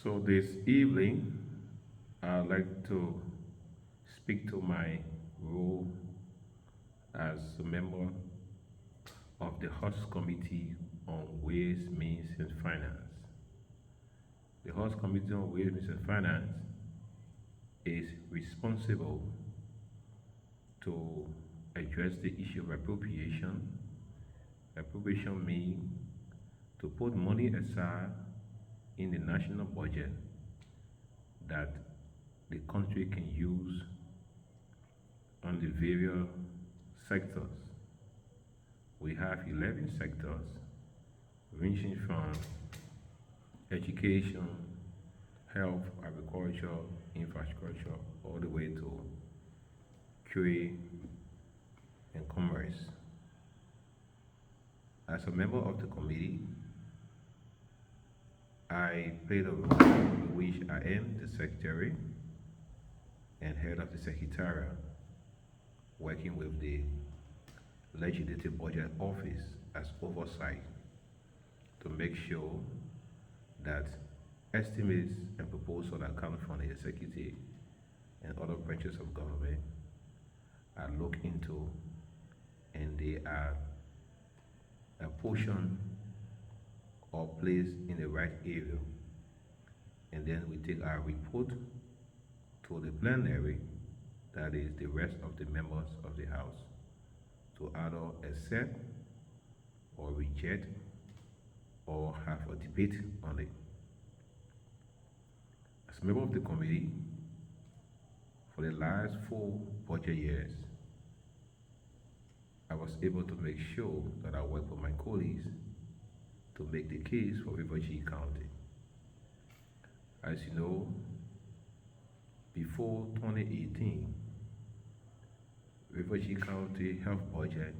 So this evening, I'd like to speak to my role as a member of the House Committee on Ways, Means and Finance. The House Committee on Ways, Means and Finance is responsible to address the issue of appropriation. Appropriation means to put money aside in the national budget that the country can use on the various sectors. We have 11 sectors ranging from education, health, agriculture, infrastructure, all the way to trade and commerce. As a member of the committee, I played a role in which I am the secretary and head of the secretariat, working with the Legislative Budget Office as oversight to make sure that estimates and proposals that come from the executive and other branches of government are looked into and they are apportioned or placed in the right area. And then we take our report to the plenary, that is the rest of the members of the House, to either accept or reject or have a debate on it. As a member of the committee, for the last 4 budget years, I was able to make sure that I work with my colleagues to make the case for River-Gee County. As you know, before 2018, River-Gee County health budget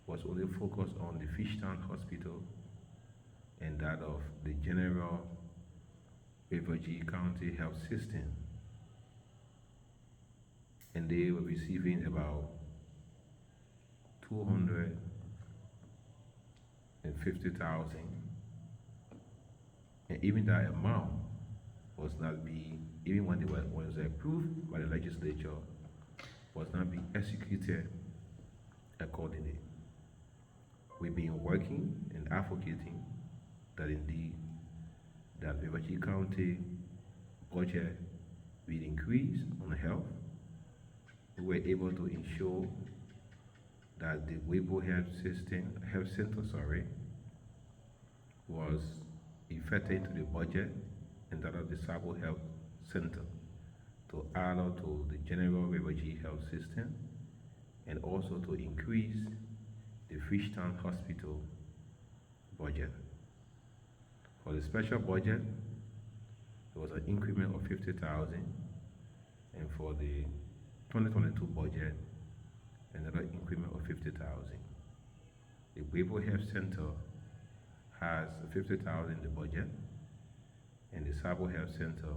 was only focused on the Fishtown Hospital and that of the general River-Gee County health system. And they were receiving about 250,000, and even that amount was not being, even when was approved by the legislature, was not being executed accordingly. We've been working and advocating that indeed that River-Gee County budget will increase on health. We were able to ensure that the Weibo Health Center, was effected into the budget, and that of the Sabo Health Center to add on to the general River-Gee health system, and also to increase the Fishtown Hospital budget. For the special budget, there was an increment of 50,000, and for the 2022 budget, another increment of 50,000. The Weibo Health Center has 50,000 in the budget, and the Sabo Health Center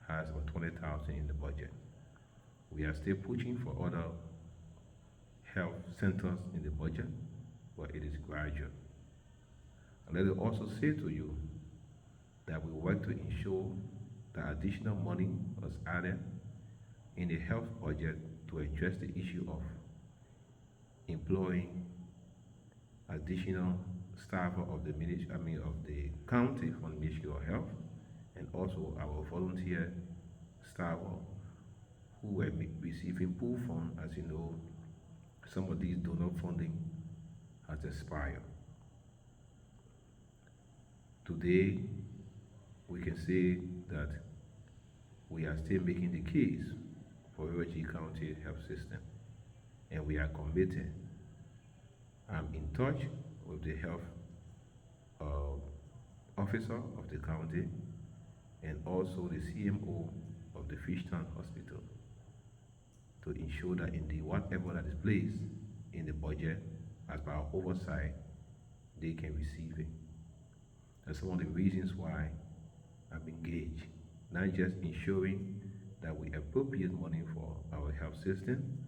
has about 20,000 in the budget. We are still pushing for other health centers in the budget, but it is gradual. And let me also say to you that we work to ensure that additional money was added in the health budget to address the issue of employing additional staff of the of the county for the Ministry of Health, and also our volunteer staff who were receiving pool funds. As you know, some of these donor funding has expired. Today, we can say that we are still making the case for River-Gee County health system, and we are committed. I'm in touch with the health officer of the county and also the CMO of the Fishtown Hospital to ensure that indeed whatever that is placed in the budget as per our oversight, they can receive it. That's one of the reasons why I'm engaged, not just ensuring that we appropriate money for our health system,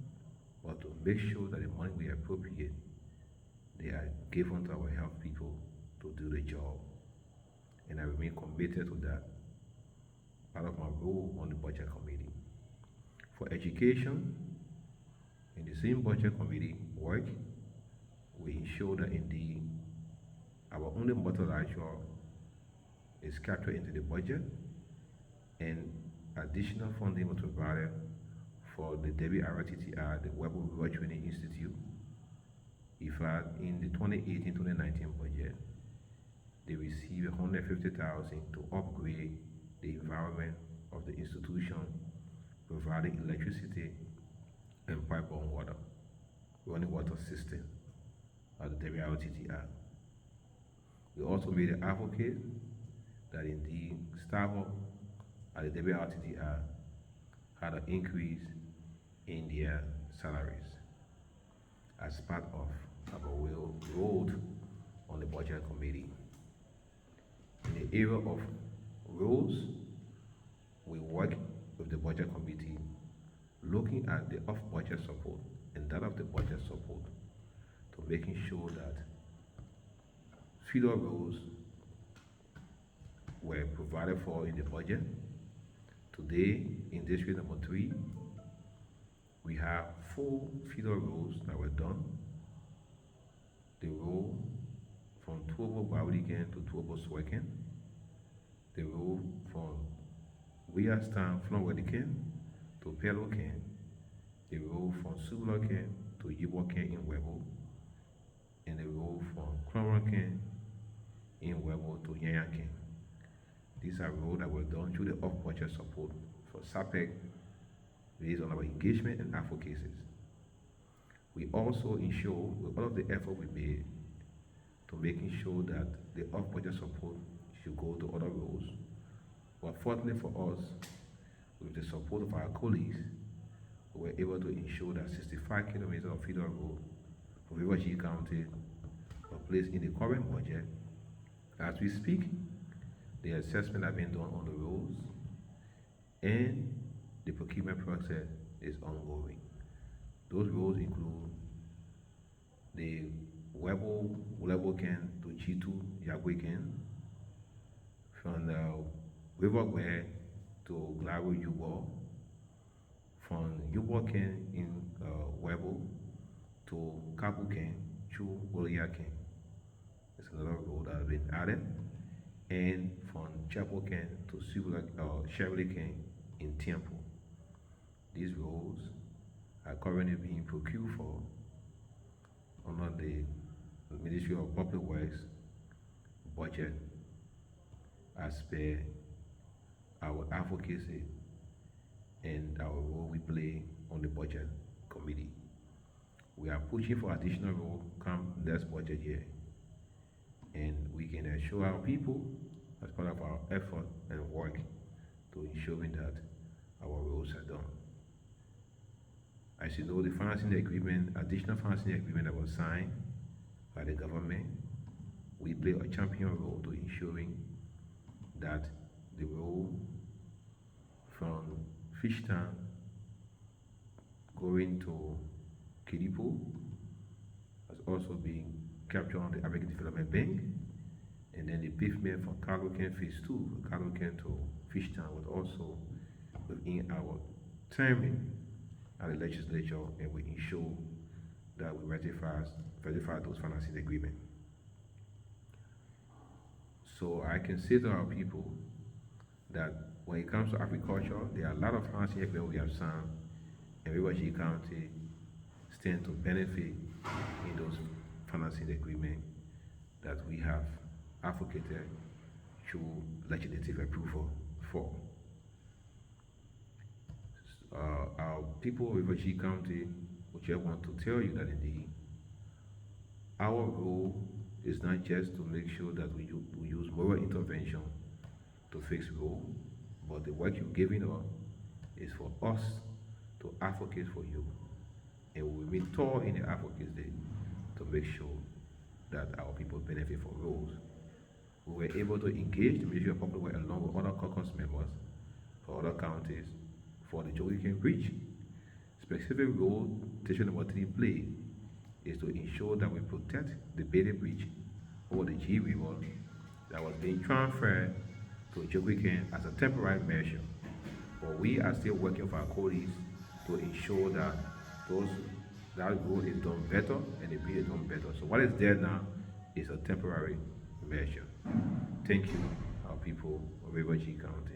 but to make sure that the money we appropriate, they are given to our health people to do the job. and I remain committed to that. Part of my role on the budget committee. For education, in the same budget committee work, we ensure that indeed our only mortalized is captured into the budget, and additional funding was provided for the WRTTI, the Weber River Training Institute. In fact, in the 2018-2019 budget, they received 150,000 to upgrade the environment of the institution, providing electricity and pipe-borne water, running water system at the WRTTI. We also made an advocate that indeed staff at the WRTTI had an increase in their salaries as part of our road on the budget committee. In the area of roles, we work with the budget committee looking at the off-budget support and that of the budget support to making sure that feeder roles were provided for in the budget. Today, in district number 3, we have 4 feeder roads that were done. The road from Tuobo Baudiken to Tuobo Swecken, the road from Weastan Flonwediken to Peloken, the road from Subloken to Yiboken in Webo, and the road from Clonroken in Webo to Nyanken. These are roads that were done through the off-budget support for SAPEC based on our engagement and advocacies. We also ensure, with all of the effort we made, to making sure that the off-budget support should go to other roads. But fortunately for us, with the support of our colleagues, we were able to ensure that 65 kilometers of feeder road for River G County were placed in the current budget. As we speak, the assessment has been done on the roads, and the procurement process is ongoing. Those roads include the Webo-Ken to Chitu Yagweken, from the Riverway to Glaro Yubo, from Yubo-Ken in Webo to Kabuken to Woliaken. It's another road that has been added, and from Chapoken to Shevliken in Temple. These roads are currently being procured for under the Ministry of Public Works budget as per our advocacy and our role we play on the budget committee. We are pushing for additional role come next budget year, and we can assure our people as part of our effort and work to ensuring that our roles are done. As you know, the financing agreement, additional financing agreement that was signed by the government, we play a champion role to ensuring that the road from Fishtown going to Kiripo has also been captured on the African Development Bank, and then the pavement from Carloken Phase 2, Carloken to Fishtown was also within our timing at the legislature, and we ensure that we ratify those financing agreements. So I can say to our people that when it comes to agriculture, there are a lot of financing agreements we have signed, and River G County stand to benefit in those financing agreements that we have advocated through legislative approval for. Our people of River G County, we just want to tell you that indeed our role is not just to make sure that we use moral intervention to fix road, but the work you're giving us is for us to advocate for you, and we will meet tall in the Advocates Day to make sure that our people benefit from roads. We were able to engage the Ministry of Public Works along with other caucus members for other counties for the Jogican Bridge. Specific role District Number 3 play is to ensure that we protect the Bailey Bridge over the G River that was being transferred to Joquican as a temporary measure. But we are still working for our colleagues to ensure that those that road is done better and the bridge is done better. So what is there now is a temporary measure. Thank you, our people of River G County.